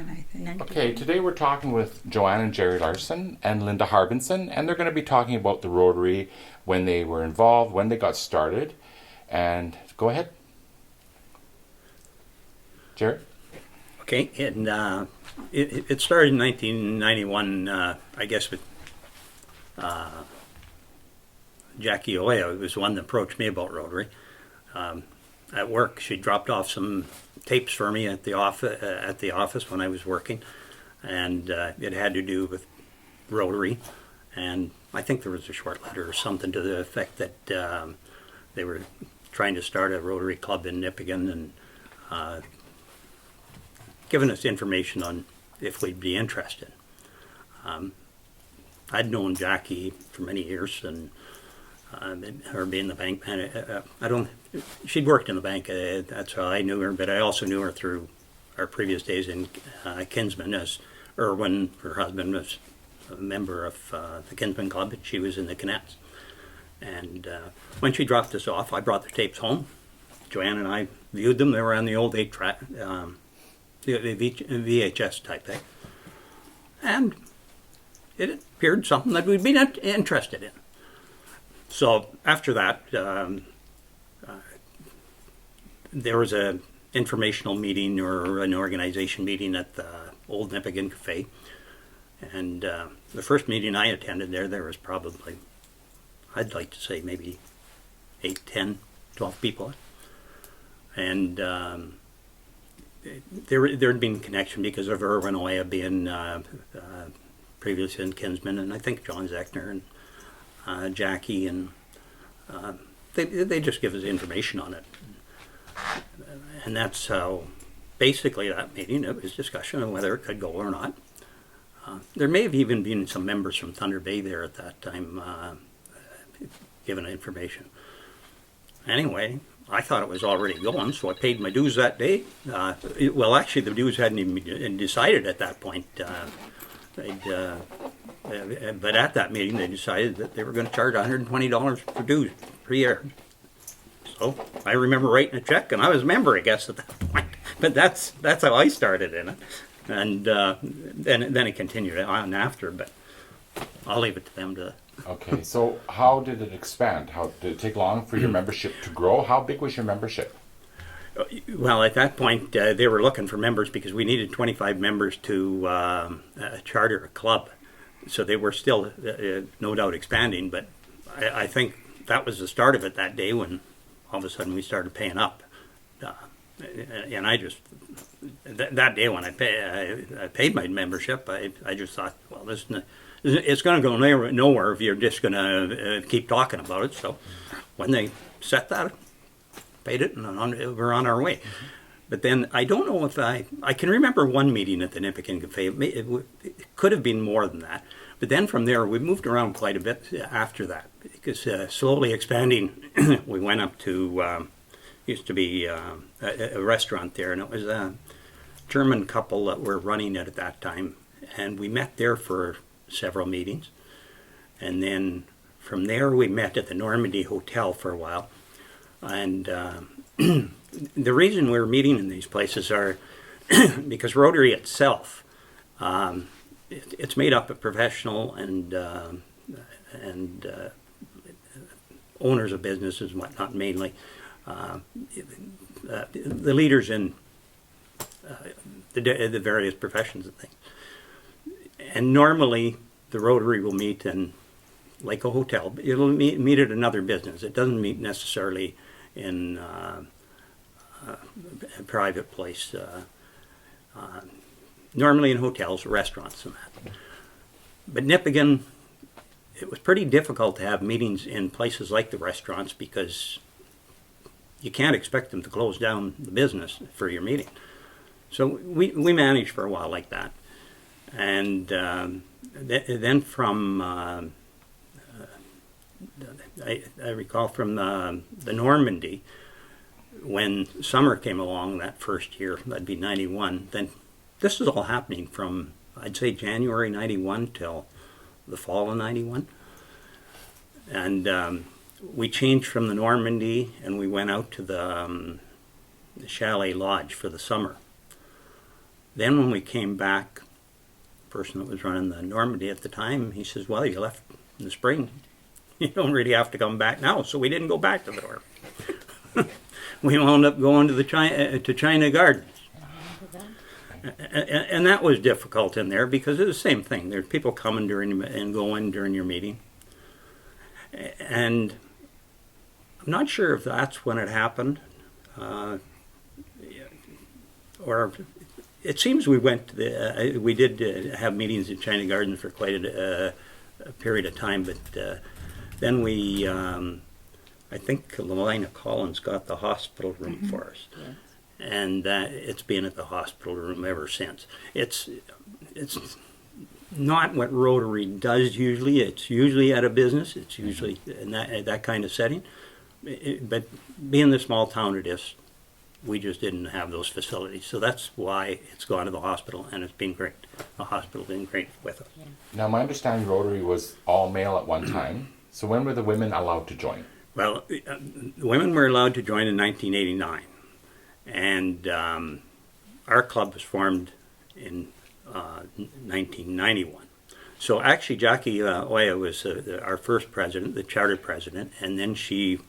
91, I think. Okay, today we're talking with Joanne and Jerry Larson and Linda Harbinson, and they're going to be talking about the Rotary, when they were involved, when they got started. And go ahead. Jerry? Okay, and it started in 1991, I guess, with Jackie Oya was the one that approached me about Rotary. At work, she dropped off some tapes for me at the office when I was working, and it had to do with Rotary. And I think there was a short letter or something to the effect that they were trying to start a Rotary club in Nipigon, and giving us information on if we'd be interested. I'd known Jackie for many years, and her being the bank manager, she'd worked in the bank, that's how I knew her, but I also knew her through our previous days in Kinsman, as Irwin, her husband, was a member of the Kinsman Club, and she was in the Cadets. And when she dropped us off, I brought the tapes home. Joanne and I viewed them. They were on the old 8-track, the VHS type thing. And it appeared something that we'd be interested in. So after that, there was an informational meeting or an organization meeting at the old Nipigon Cafe. And the first meeting I attended there was probably, I'd like to say maybe 8, 10, 12 people. And there'd been connection because of Irwin Oya being previously in Kinsman, and I think John Zechner and Jackie, and they just give us information on it. And that's how, basically, that meeting, it was discussion on whether it could go or not. There may have even been some members from Thunder Bay there at that time giving information. Anyway, I thought it was already going, so I paid my dues that day. Well, actually, the dues hadn't even been decided at that point. But at that meeting, they decided that they were going to charge $120 for dues per year. So I remember writing a check, and I was a member, I guess, at that point. But that's how I started in it, and then it continued on after. But I'll leave it to them to. Okay, so how did it expand? How did it take long for your membership to grow? How big was your membership? Well, at that point, they were looking for members because we needed 25 members to charter a club. So they were still, no doubt, expanding. But I think that was the start of it that day when all of a sudden we started paying up. And I just, that day when I paid my membership, I just thought, well, it's going to go nowhere if you're just going to keep talking about it. So when they set that, paid it, and we're on our way. Mm-hmm. But then I don't know if I can remember one meeting at the Nipigon Cafe. It could have been more than that. But then from there, we moved around quite a bit after that, because slowly expanding, we went up to, used to be a restaurant there, and it was a German couple that were running it at that time. And we met there for several meetings. And then from there, we met at the Normandy Hotel for a while. And the reason we're meeting in these places are because Rotary itself, it's made up of professional and owners of businesses and whatnot, mainly. The leaders in the various professions and things. And normally the Rotary will meet in like a hotel. It'll meet at another business. It doesn't meet necessarily in a private place. Normally in hotels, restaurants, and that. But Nipigon, it was pretty difficult to have meetings in places like the restaurants because you can't expect them to close down the business for your meeting. So we managed for a while like that. And then from, I recall from the Normandy, when summer came along that first year, that'd be 91, then this is all happening from, I'd say, January 91 till the fall of 91. And we changed from the Normandy and we went out to the Chalet Lodge for the summer. Then when we came back, the person that was running the Normandy at the time, he says, well, you left in the spring. You don't really have to come back now. So we didn't go back to the Normandy. We wound up going to the China Gardens. And that was difficult in there because it's the same thing. There's people coming during and going during your meeting. And I'm not sure if that's when it happened. Or it seems we went to we did have meetings in China Gardens for quite a period of time, but then we, I think Lavina Collins got the hospital room for us. Yes. And it's been at the hospital room ever since. It's not what Rotary does usually. It's usually at a business. It's usually in that kind of setting. But being the small town it is, we just didn't have those facilities. So that's why it's gone to the hospital, and it's been great. The hospital's been great with us. Yeah. Now, my understanding Rotary was all male at one time. So when were the women allowed to join? Well, the women were allowed to join in 1989. And our club was formed in 1991. So actually, Jackie Oya was our first president, the charter president, and then she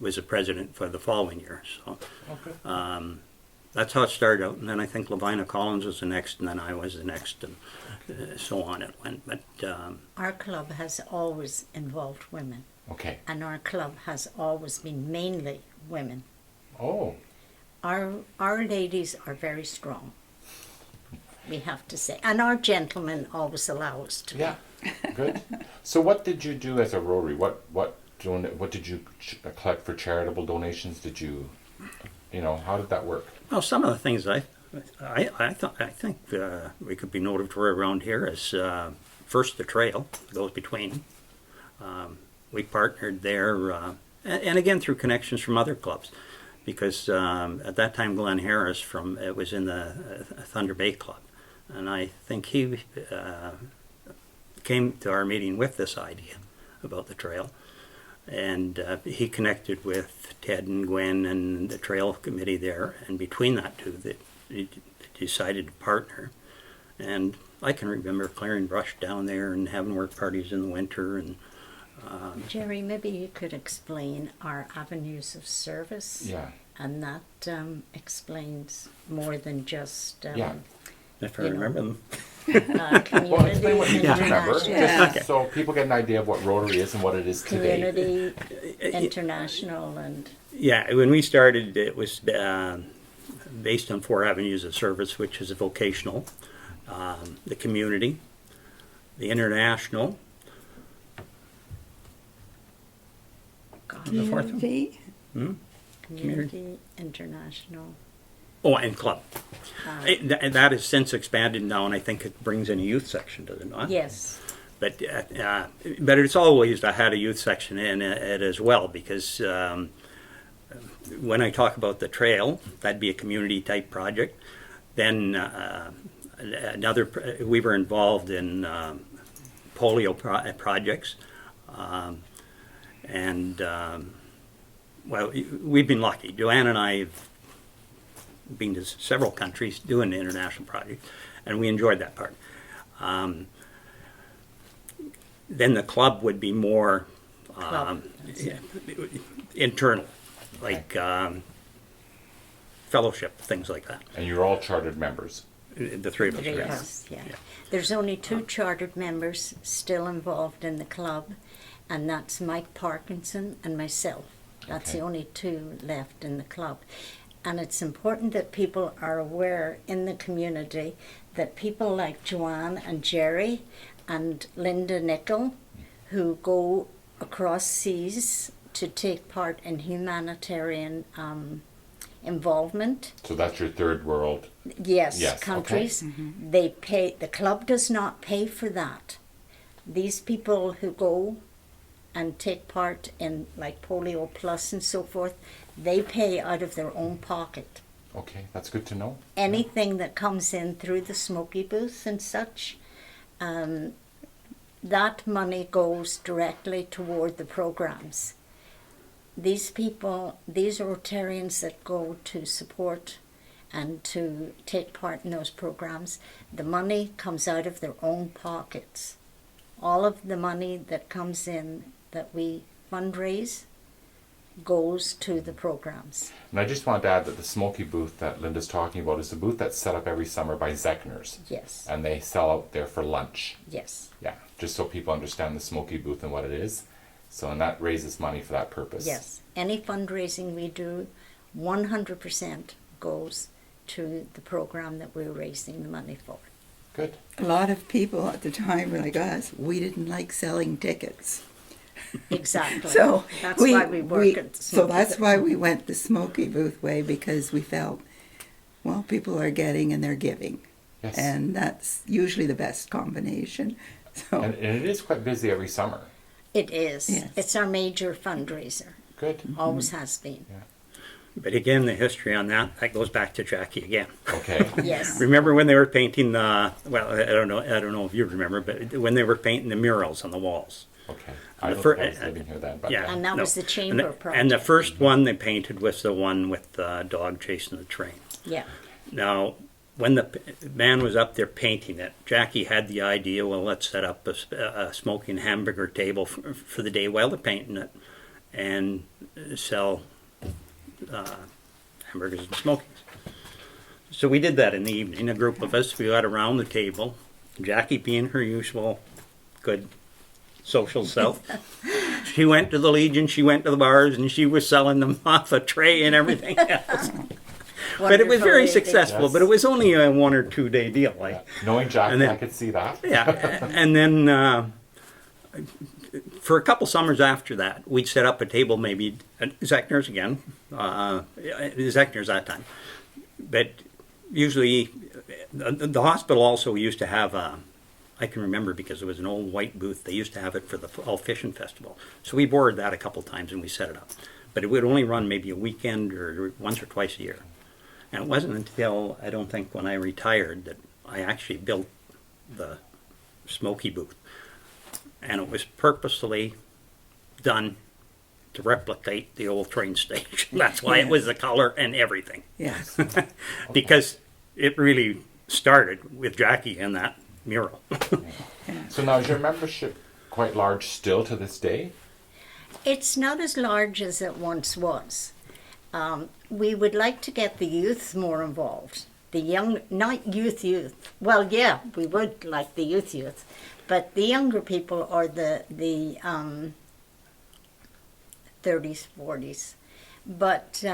was the president for the following year. So Okay. that's how it started out. And then I think Lavina Collins was the next, and then I was the next, and so on it went. But Our club has always involved women, Okay. and our club has always been mainly women. Oh, Our ladies are very strong, we have to say, and our gentlemen always allow us to. yeah. Good. So what did you do as a Rotary? What did you collect for charitable donations? Did you, how did that work? well, some of the things I think we could be noted for around here is first the trail goes between. We partnered there, and again through connections from other clubs, because at that time Glenn Harris it was in the Thunder Bay Club, and I think he came to our meeting with this idea about the trail, and he connected with Ted and Gwen and the trail committee there, and between that two they decided to partner. And I can remember clearing brush down there and having work parties in the winter. And Jerry, maybe you could explain our avenues of service. Yeah. And that explains more than just Yeah. if I You know. remember them. Community, Well, explain what you do remember, international, just so people get an idea of what Rotary is and what it is today. community, international, and Yeah, when we started, it was based on 4 avenues of service, which is a vocational, the community, the international, the fourth one? Community. community, international. Oh, and club. Uh, That has since expanded now, and I think it brings in a youth section, does it not? Yes, But it's always had a youth section in it as well, because when I talk about the trail, that'd be a community type project. Then we were involved in polio projects, and well, we've been lucky. Joanne and I have been to several countries doing international projects, and we enjoyed that part. Then the club would be more Club, that's it. internal, like fellowship, things like that. And you're all chartered members. The three of us. three of right? us, yeah. There's only 2 chartered members still involved in the club, and that's Mike Parkinson and myself. That's Okay. the only 2 left in the club. And it's important that people are aware in the community that people like Joanne and Jerry and Linda Nickel, who go across seas to take part in humanitarian involvement, So that's your third world. yes, Yes, countries, they pay, the club does not pay for that. These people who go and take part in like Polio Plus and so forth, they pay out of their own pocket. Okay, that's good to know. Anything that comes in through the smoky booth and such, that money goes directly toward the programs. These people, these Rotarians that go to support and to take part in those programs. The money comes out of their own pockets. All of the money that comes in that we fundraise goes to the programs. And I just wanted to add that the smoky booth that Linda's talking about is a booth that's set up every summer by Zeckner's. Yes. And they sell out there for lunch. Yes. Yeah, just so people understand the smoky booth and what it is. So, and that raises money for that purpose. Yes. Any fundraising we do, 100% goes to the program that we're raising the money for. Good. A lot of people at the time, like us, we didn't like selling tickets. Exactly. So that's why we work at the So smoky that's booth. why we went the smoky booth way, because we felt, well, people are getting and they're giving. Yes. And that's usually the best combination. So And it is quite busy every summer. It is. Yes. It's our major fundraiser. Good. Always has been. But again, the history on that goes back to Jackie again. Okay. Yes. Remember when they were painting the, well, I don't know if you remember, but when they were painting the murals on the walls. Okay. I The don't fir- think I was living here then, but Yeah. And that No. was the chamber And project. and the first one they painted was the one with the dog chasing the train. Yeah. Now, when the man was up there painting it, Jackie had the idea, well, let's set up a smoking hamburger table for the day while they're painting it and sell hamburgers and smokies. So we did that in the evening. A group of us, we got around the table. Jackie, being her usual good social self, she went to the Legion, she went to the bars, and she was selling them off a tray and everything else. But it was Wonderful very lady. successful. Yes. But it was only a 1 or 2 day deal. yeah. Knowing Jackie, And then- I could see that. Yeah, and then for a couple summers after that, we'd set up a table, maybe at Zeckner's again, Zeckner's that time. But usually, the hospital also used to have I can remember because it was an old white booth. They used to have it for the Fall Fishing Festival. So we borrowed that a couple times and we set it up. But it would only run maybe a weekend or once or twice a year. And it wasn't until, I don't think, when I retired that I actually built the smoky booth. And it was purposely done to replicate the old train station. That's why it was the color and everything. yes. Because it really started with Jackie and that mural. So now is your membership quite large still to this day? It's not as large as it once was. We would like to get the youth more involved. The young, not youth. Well, yeah, we would like the youth, but the younger people or the 30s, 40s. But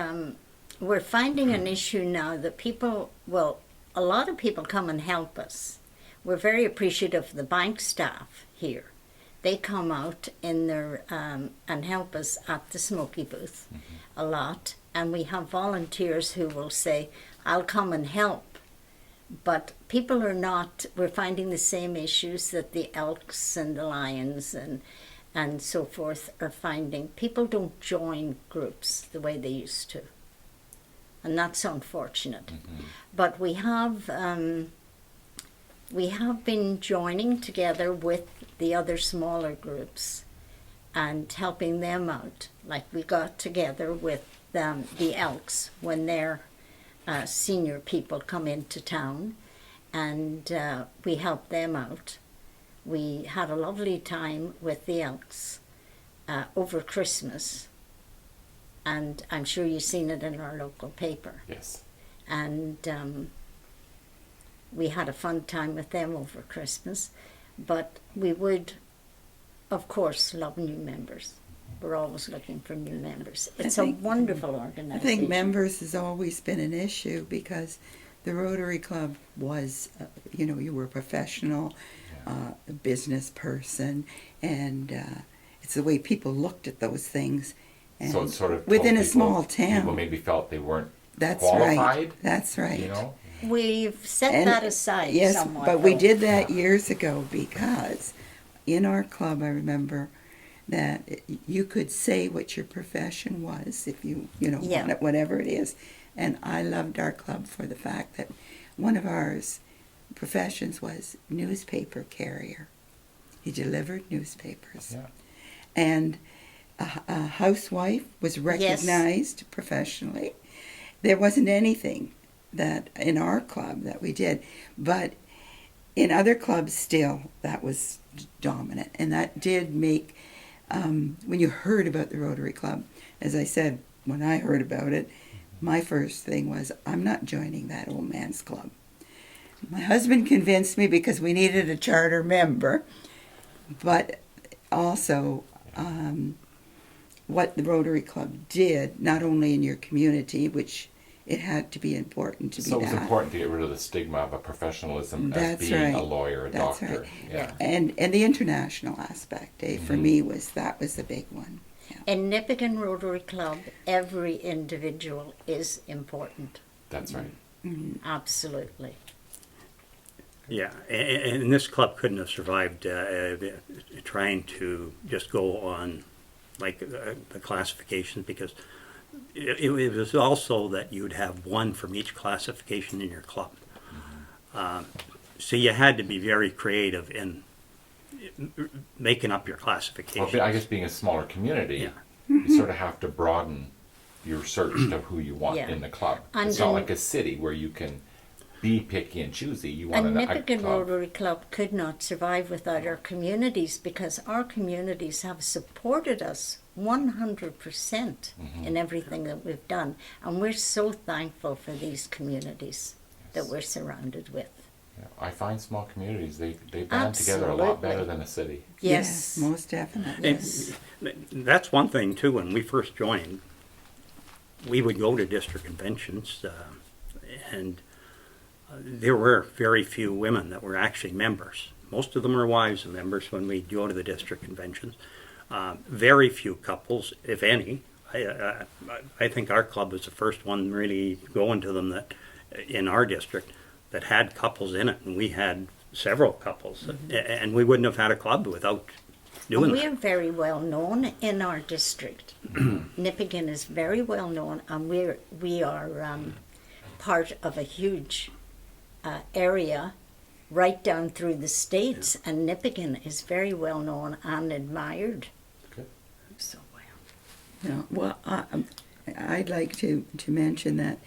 we're finding an issue now that people, well, a lot of people come and help us. We're very appreciative of the bank staff here. They come out in their and help us at the smoky booth a lot. And we have volunteers who will say, I'll come and help. But people are not, we're finding the same issues that the elks and the lions and so forth are finding. People don't join groups the way they used to. And that's unfortunate. But we have been joining together with the other smaller groups and helping them out. Like we got together with the Elks when their senior people come into town, and we helped them out. We had a lovely time with the Elks over Christmas, and I'm sure you've seen it in our local paper. Yes. And we had a fun time with them over Christmas, but we would, of course, love new members. We're always looking for new members. It's a wonderful organization. I think members has always been an issue because the Rotary Club was, you were a professional, a business person, and it's the way people looked at those things. And So it's sort of within told a small people town. maybe felt they weren't That's qualified. right. That's right. You know? We've set And- that aside yes, somewhat. but we though. did that years ago because in our club, I remember that you could say what your profession was if you Yeah. want it, whatever it is. And I loved our club for the fact that one of ours professions was newspaper carrier. He delivered newspapers. Yeah. And a housewife was recognized professionally. There wasn't anything that in our club that we did, but in other clubs still that was dominant, and that did make when you heard about the Rotary Club, as I said, when I heard about it, my first thing was, I'm not joining that old man's club. My husband convinced me because we needed a charter member, but also what the Rotary Club did, not only in your community, which it had to be important to be So it was that. important to get rid of the stigma of a professionalism as That's being right. a lawyer, a That's doctor. right. Yeah. And the international aspect, for me, was the big one. Yeah. In Nipigon Rotary Club, every individual is important. That's right. Absolutely. Yeah, and this club couldn't have survived trying to just go on like the classifications, because it was also that you'd have one from each classification in your club. So you had to be very creative in making up your classification. Well, I guess being a smaller community, Yeah. you sort of have to broaden your search of who you want Yeah. in the club. And it's not in- like a city where you can be picky and choosy. You want And a Nipigon club. Rotary Club could not survive without our communities, because our communities have supported us 100% in everything that we've done. And we're so thankful for these communities that we're surrounded with. Yeah, I find small communities, they band together a lot better Absolutely. than a city. Yes. Most definitely. And that's one thing too. When we first joined, we would go to district conventions, and there were very few women that were actually members. Most of them were wives of members when we go to the district conventions. Very few couples, if any. I think our club was the first one really going to them that in our district that had couples in it, and we had several couples, and we wouldn't have had a club without doing And that. we're very well known in our district. Nipigon is very well known, and we are part of a huge area right down through the states, and Nipigon is very well known and admired. Good. So well. Yeah, well, I'd like to mention that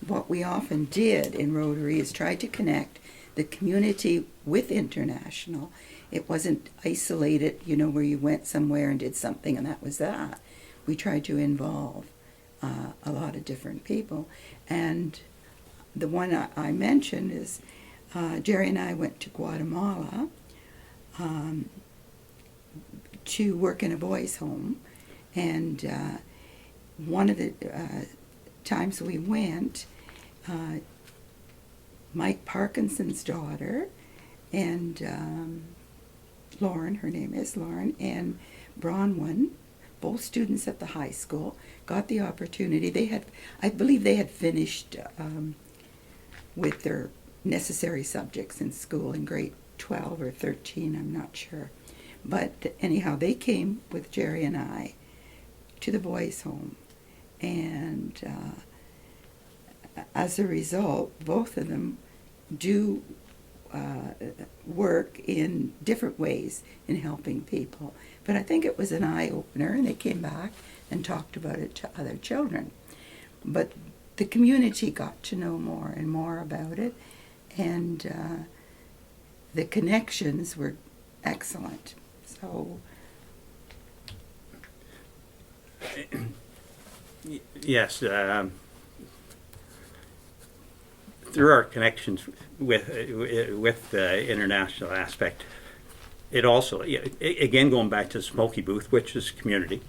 what we often did in Rotary is try to connect the community with international. It wasn't isolated, where you went somewhere and did something and that was that. We tried to involve a lot of different people. And the one I mentioned is Jerry and I went to Guatemala to work in a boys' home. And one of the times we went, Mike Parkinson's daughter and Lauren, her name is Lauren, and Bronwyn, both students at the high school, got the opportunity. I believe they had finished with their necessary subjects in school in grade 12 or 13, I'm not sure. But anyhow, they came with Jerry and I to the boys' home. And as a result, both of them do work in different ways in helping people. But I think it was an eye-opener, and they came back and talked about it to other children. But the community got to know more and more about it, and the connections were excellent. So Yes, there are connections with the international aspect. It also, again, going back to the Smoky Booth, which is community.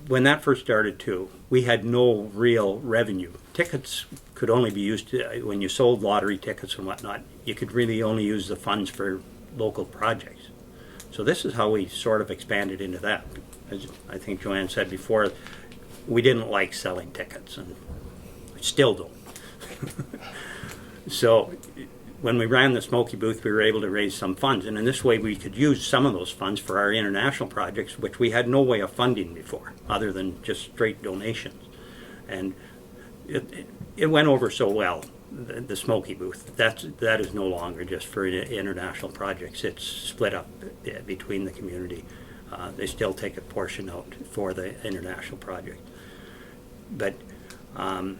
When that first started too, we had no real revenue. Tickets could only be used when you sold lottery tickets and whatnot. You could really only use the funds for local projects. So this is how we sort of expanded into that. As I think Joanne said before, we didn't like selling tickets, and we still don't. So when we ran the Smoky Booth, we were able to raise some funds, and in this way we could use some of those funds for our international projects, which we had no way of funding before, other than just straight donations. And it went over so well, the Smoky Booth. That is no longer just for international projects. It's split up between the community. They still take a portion out for the international project. But The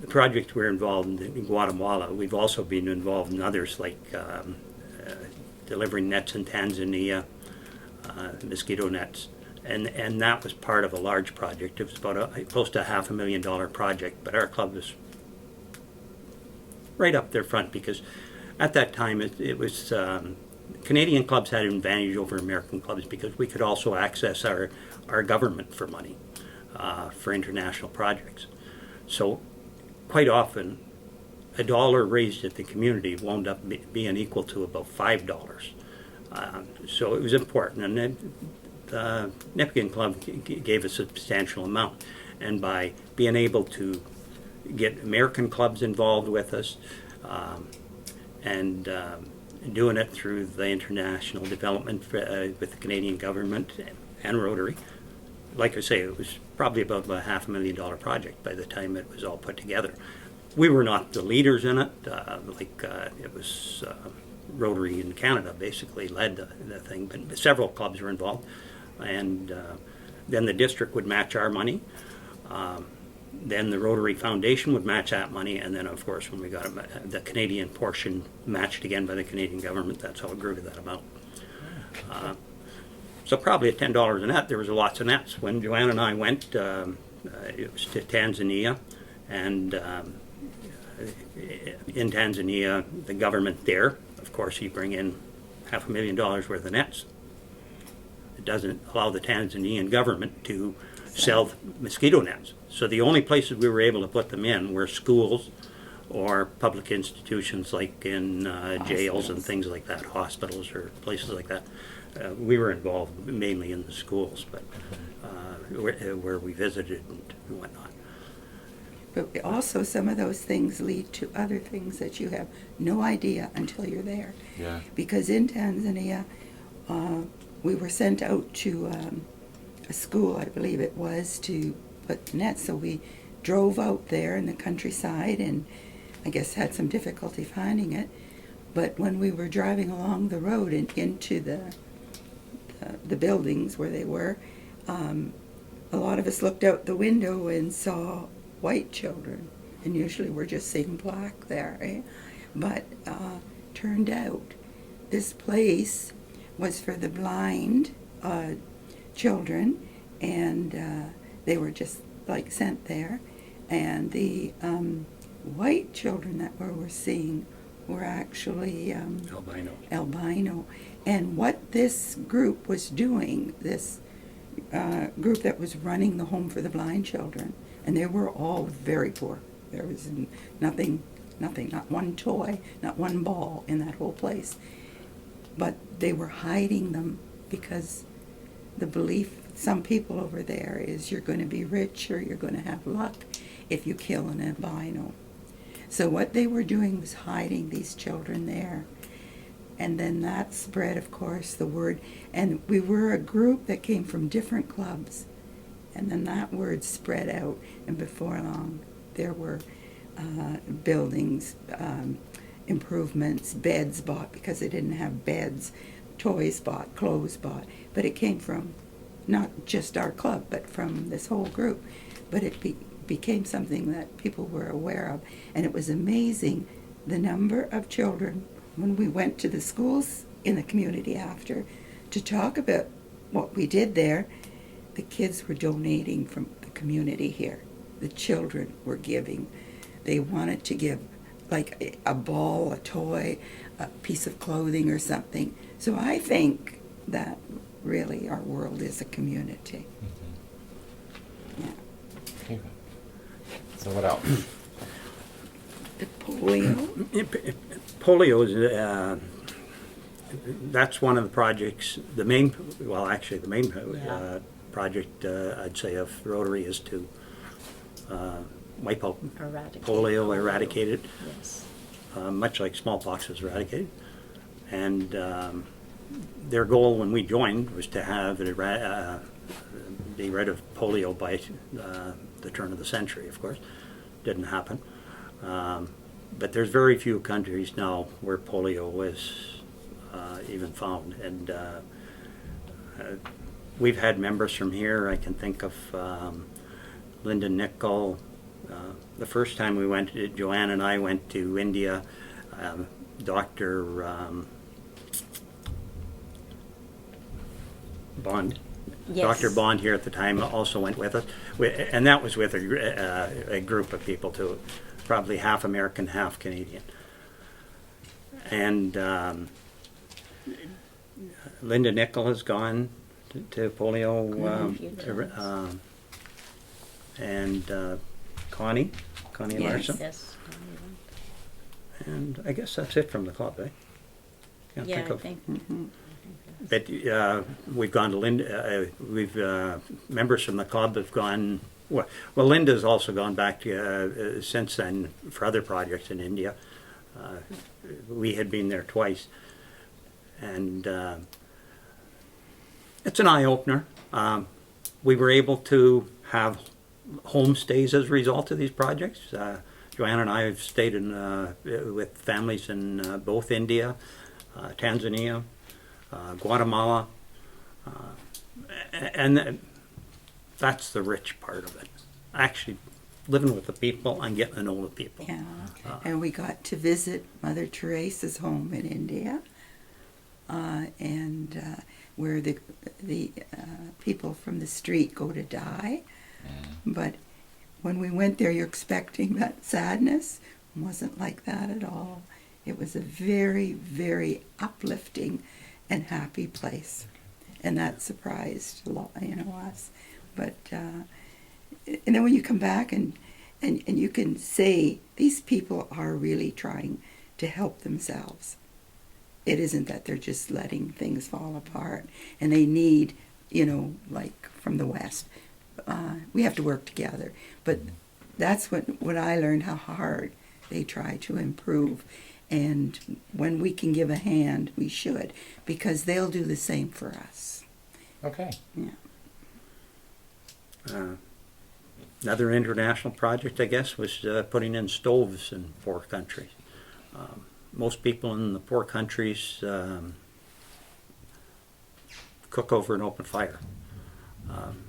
projects we're involved in Guatemala, we've also been involved in others like delivering nets in Tanzania, mosquito nets, and that was part of a large project. It was about close to $500,000 project, but our club was right up their front because at that time it was Canadian clubs had an advantage over American clubs because we could also access our government for money for international projects. So quite often, a dollar raised at the community wound up being equal to about $5. So it was important, and then the Nipigon Club gave a substantial amount. And by being able to get American clubs involved with us, and doing it through the international development with the Canadian government and Rotary, like I say, it was probably about a $500,000 project by the time it was all put together. We were not the leaders in it, it was Rotary in Canada basically led the thing, but several clubs were involved. And then the district would match our money. Then the Rotary Foundation would match that money, and then of course when we got the Canadian portion matched again by the Canadian government, that's how it grew to that amount. So probably at $10 a net, there was lots of nets. When Joanne and I went, it was to Tanzania, and in Tanzania, the government there, of course, you bring in $500,000 worth of nets. It doesn't allow the Tanzanian government to sell mosquito nets. So the only places we were able to put them in were schools or public institutions like in jails and things like that, hospitals or places like that. We were involved mainly in the schools, but where we visited and whatnot. But also some of those things lead to other things that you have no idea until you're there. Yeah. Because in Tanzania, we were sent out to a school, I believe it was, to put nets. So we drove out there in the countryside and I guess had some difficulty finding it. But when we were driving along the road and into the buildings where they were, a lot of us looked out the window and saw white children, and usually we're just seeing black there, eh? But turned out this place was for the blind children, and they were just like sent there, and the white children that we were seeing were actually albino. And what this group was doing, this group that was running the home for the blind children, and they were all very poor. There was nothing, not one toy, not one ball in that whole place. But they were hiding them because the belief, some people over there, is you're going to be rich or you're going to have luck if you kill an albino. So what they were doing was hiding these children there. And then that spread, of course, the word. And we were a group that came from different clubs. And then that word spread out. And before long, there were buildings, improvements, beds bought because they didn't have beds, toys bought, clothes bought. But it came from not just our club, but from this whole group. But it became something that people were aware of. And it was amazing the number of children when we went to the schools in the community after to talk about what we did there. The kids were donating from the community here. The children were giving. They wanted to give like a ball, a toy, a piece of clothing or something. So I think that really our world is a community. Mm-hmm. Yeah. Okay. So what else? The polio. Polio is, that's one of the projects, the main project, I'd say, of Rotary is to wipe out polio, eradicate it, Yes. much like smallpox was eradicated. And their goal when we joined was to have it be rid of polio by the turn of the century, of course. Didn't happen. But there's very few countries now where polio is even found. And we've had members from here. I can think of Linda Nickel. The first time we went, Joanne and I went to India. Dr. Bond. Yes. Dr. Bond here at the time also went with us, and that was with a group of people too, probably half American, half Canadian. And Linda Nickel has gone to polio, and Connie Yes. Larson, Yes. and I guess that's it from the club, eh? Can't Yeah, think I of. think. But we've gone to Linda. Members from the club have gone. Well, Linda's also gone back to, since then for other projects in India. We had been there twice, and it's an eye opener. We were able to have homestays as a result of these projects. Joanne and I have stayed with families in both India, Tanzania, Guatemala, and that's the rich part of it. Actually living with the people and getting to know the people. Yeah, and we got to visit Mother Teresa's home in India, and where the people from the street go to die. But when we went there, you're expecting that sadness. It wasn't like that at all. It was a very, very uplifting and happy place, and that surprised a lot, us. But and then when you come back and you can say these people are really trying to help themselves. It isn't that they're just letting things fall apart, and they need, like from the West, we have to work together. But that's what I learned, how hard they try to improve. And when we can give a hand, we should, because they'll do the same for us. Okay. Yeah. Another international project, I guess, was putting in stoves in poor countries. Most people in the poor countries cook over an open fire.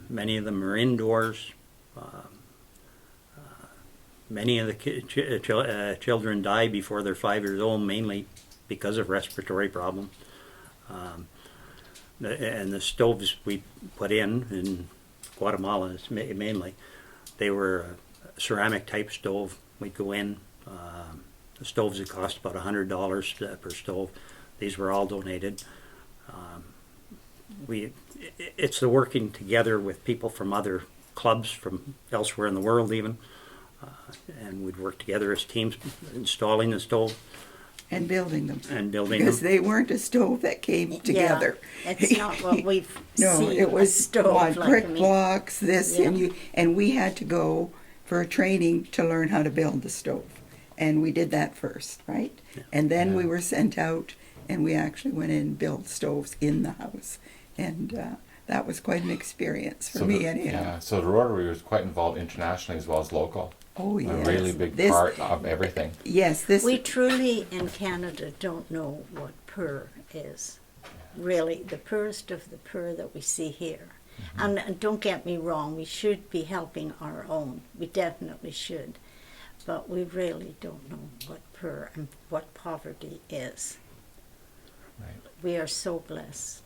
Many of them are indoors. Many of the children die before they're 5 years old, mainly because of respiratory problems. And the stoves we put in Guatemala mainly, they were a ceramic type stove. We'd go in, the stoves that cost about $100 per stove. These were all donated. It's the working together with people from other clubs from elsewhere in the world even. And we'd work together as teams installing the stove. And building them. Because they weren't a stove that came together. Yeah, it's not what we've No, seen. it was a stove like brick blocks, this, Yeah. and we had to go for a training to learn how to build the stove. And we did that first, right? Yeah. And then we Yeah. were sent out, and we actually went in and built stoves in the house. And that was quite an experience for me anyhow. Yeah, so the Rotary was quite involved internationally as well as local. Oh, A yes. really big This- part of everything. Yes, this... We truly in Canada don't know what purr is. Really, the poorest of the poor that we see here. And don't get me wrong, we should be helping our own. We definitely should. But we really don't know what purr and what poverty is. Right. We are so blessed.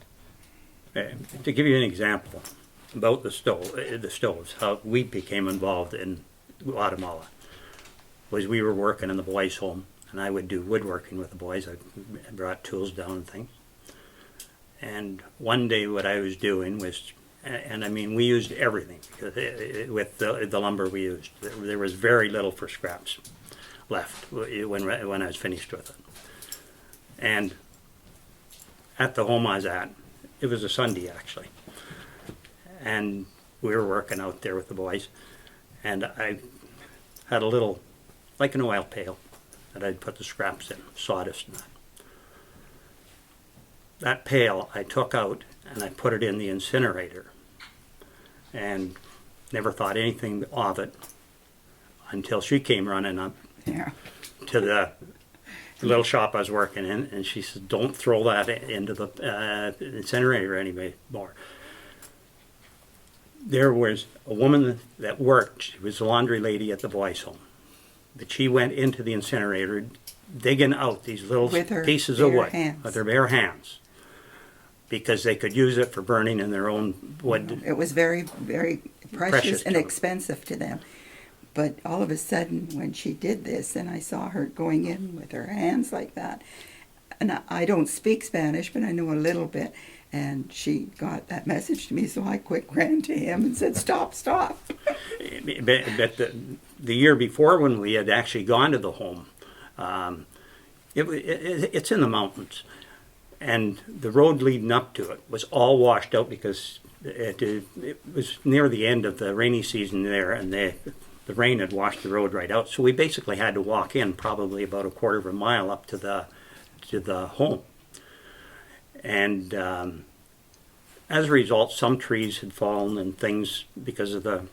To give you an example about the stoves, how we became involved in Guatemala was we were working in the boys' home, and I would do woodworking with the boys. I brought tools down and things. And one day what I was doing was, and I mean we used everything with the lumber we used. There was very little for scraps left when I was finished with it. And at the home I was at, it was a Sunday actually, and we were working out there with the boys, and I had a little, like an oil pail, that I'd put the scraps in, sawdust and that. That pail I took out and I put it in the incinerator, and never thought anything of it until she came running up Yeah. to the little shop I was working in, and she said, "Don't throw that into the incinerator anymore." there was a woman that worked. She was a laundry lady at the boys' home. But she went into the incinerator digging out these little With her pieces of bare wood hands. with her bare hands because they could use it for burning in their own wood. It was very, very precious Precious to and them. expensive to them. But all of a sudden, when she did this, and I saw her going in with her hands like that, and I don't speak Spanish, but I know a little bit, and she got that message to me, so I quick ran to him and said, "Stop, stop." But the year before, when we had actually gone to the home, it's in the mountains, and the road leading up to it was all washed out because it was near the end of the rainy season there, and the rain had washed the road right out. So we basically had to walk in probably about a quarter of a mile up to the home, and as a result, some trees had fallen and things because of the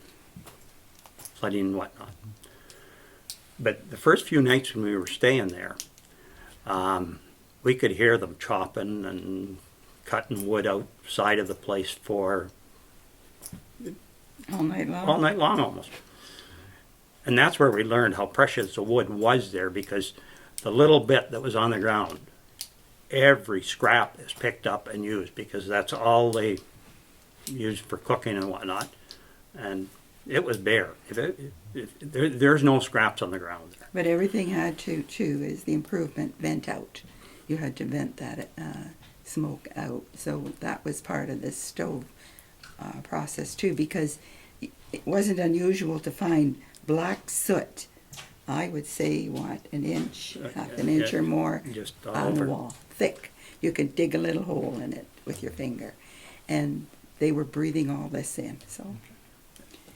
flooding and whatnot. But the first few nights when we were staying there, we could hear them chopping and cutting wood outside of the place for All night long. all night long almost. And that's where we learned how precious the wood was there, because the little bit that was on the ground, every scrap is picked up and used because that's all they used for cooking and whatnot. And it was bare. There's no scraps on the ground there. But everything had to, too, is the improvement, vent out. You had to vent that smoke out. So that was part of this stove process, too, because it wasn't unusual to find black soot. I would say, an inch, half an inch or more Just all on the over. wall, thick. You could dig a little hole in it with your finger. And they were breathing all this in, so...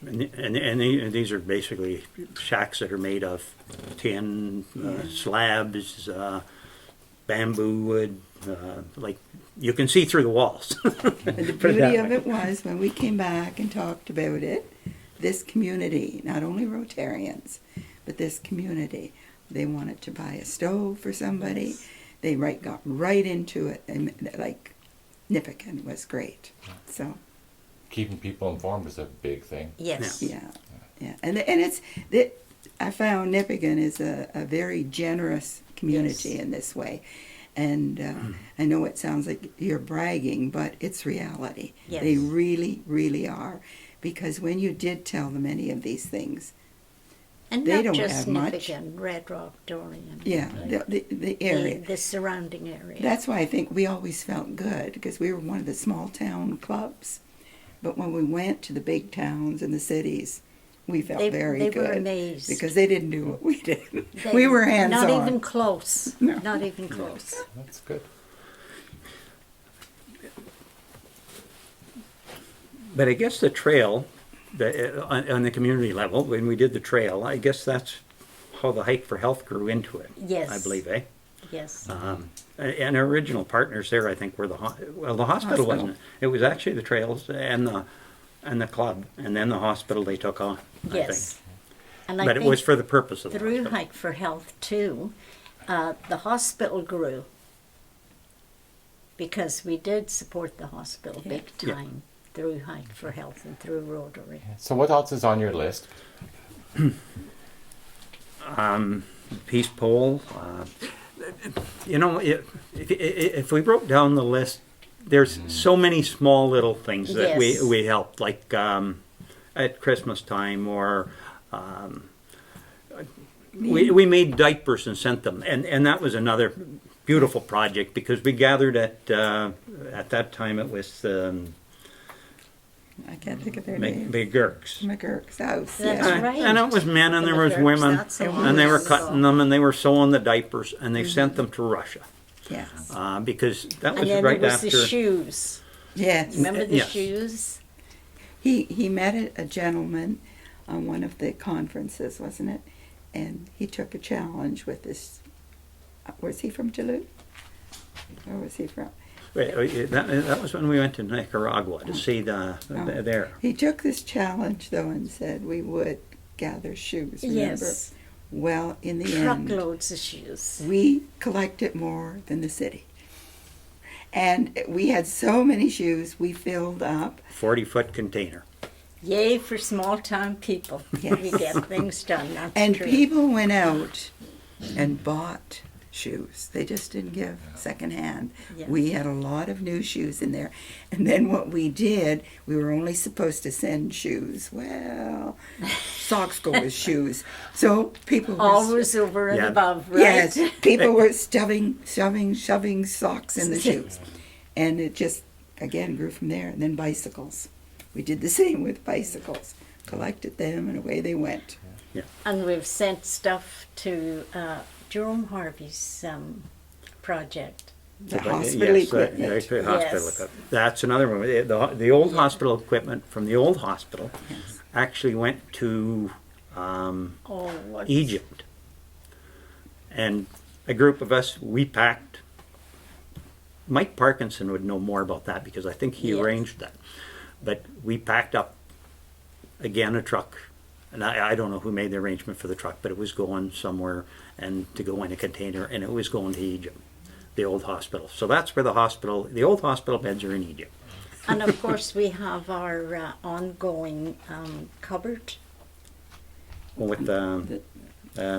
And these are basically shacks that are made of tin, slabs, bamboo wood, like you can see through the walls. And the beauty of it was, when we came back and talked about it, this community, not only Rotarians, but this community, they wanted to buy a stove for somebody. They got right into it, and like Nipigon was great. So Keeping people informed is a big thing. Yes. yeah. And I found Nipigon is a very generous community Yes. in this way. And I know it sounds like you're bragging, but it's reality. Yes. They really, really are. Because when you did tell them any of these things, And They not don't just have much. Nipigon, Red Rock, Dorian. yeah, the area. The surrounding area. That's why I think we always felt good, because we were one of the small town clubs. But when we went to the big towns and the cities, we felt very they good. were amazed. Because they didn't do what we did. They- We were hands-on. Not even close. No. Not even close. That's good. But I guess the trail, on the community level, when we did the trail, I guess that's how the Hike for Health grew into it. Yes. I believe, eh? Yes. And our original partners there, I think, were the hospital, wasn't it? It was actually the trails and the club, and then the hospital they took on. I Yes. think. And I But it think was for the purpose of the through hospital. Hike for Health too, the hospital grew because we did support the hospital big Yeah. time through Hike for Health and through Rotary. So what else is on your list? Peace pole. If we broke down the list, there's so many small little things that Yes. we helped, like at Christmas time, or we made diapers and sent them, and that was another beautiful project because we gathered at that time it was I can't think of their name. McGurk's. McGurk's house. That's yeah. right. And it was men and The there was McGurk's, women, that's a and they were long cutting ago. them and they were sewing the diapers, and they sent them to Russia Yes. because that was And then right there was after. the shoes. Yes. Remember the Yes. shoes? He met a gentleman on one of the conferences, wasn't it? And he took a challenge with this. Was he from Duluth? Or was he from? That was when we went to Nicaragua to see there. He took this challenge, though, and said we would gather shoes, remember? Yes. Well, in the end, Truckloads of shoes. we collected more than the city. And we had so many shoes, we filled up. 40-foot container. Yay for small town people. Yes. We get things done. That's And true. people went out and bought shoes. They just didn't give secondhand. Yeah. We had a lot of new shoes in there. And then what we did, we were only supposed to send shoes. Well, socks go with shoes. So people were Always over and Yeah. above, right? yes, people were shoving socks in the shoes. And it just, again, grew from there. And then bicycles. We did the same with bicycles. Collected them and away they went. And we've sent stuff to Jerome Harvey's project. The hospital equipment. Hospital Yes. equipment. That's another one. The old hospital equipment from the old hospital Yes. actually went to Oh, what's Egypt. And a group of us, we packed. Mike Parkinson would know more about that because I think he Yes. arranged that. But we packed up, again, a truck. And I don't know who made the arrangement for the truck, but it was going somewhere and to go in a container, and it was going to Egypt, the old hospital. So that's where the old hospital beds are in Egypt. And of course, we have our ongoing cupboard, With the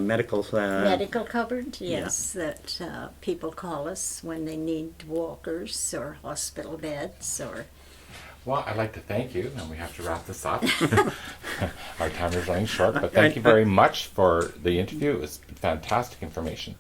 medical. medical cupboard, yes, that people call us when they need walkers or hospital beds or. Well, I'd like to thank you, and we have to wrap this up. Our time is running short, but thank you very much for the interview. It was fantastic information.